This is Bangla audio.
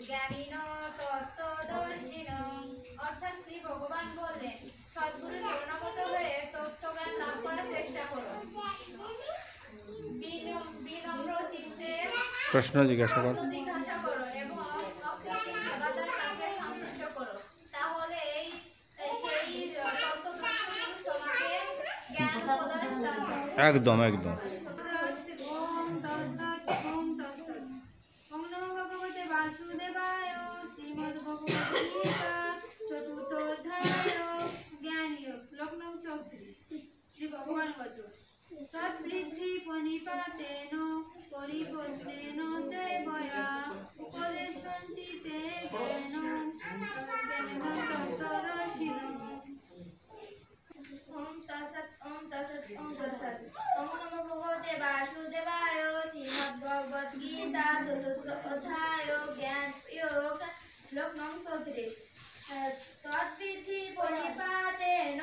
জ্ঞানীন তত্ত্বদর্শিন। অর্থাৎ শ্রী ভগবান বললেন, সদ্গুরু শরণাগত হয়ে তত্ত্বজ্ঞান লাভ করার চেষ্টা করো। বিনম্র চিত্তে প্রশ্ন জিজ্ঞাসা করো এবং অকৃত্রিম সেবা দ্বারা তাকে সন্তুষ্ট করো। তাহলে সেই তত্ত্বদর্শী পুরুষ তোমাকে জ্ঞান উপদেশ দান করবে। একদম একদম। ওম তৎসৎ। ওম তৎসৎ। ওম নমো ভগবতে বাসুদেবায়। শ্রীমদ্ভগবদ্গীতা চতুর্থ অধ্যায় জ্ঞান যোগ শ্লোক নং 34। শ্রী ভগবান বচন তদ্বৃদ্ধি পনিপাতেন পরিপূর্ণেন সেবয়া উপদেশন্তি তে জ্ঞানং তত্ত্বদর্শিনঃ। ওম তৎসৎ। ওম তৎসৎ। ওম তৎসৎ। ওম নমো ভগবতে বাসুদেবায়। শ্রীমদ্ভগবদ্গীতা চতুর্থ অধ্যায় জ্ঞান যোগ শ্লোক নং 34। তদ্বিধি পরিপাতেন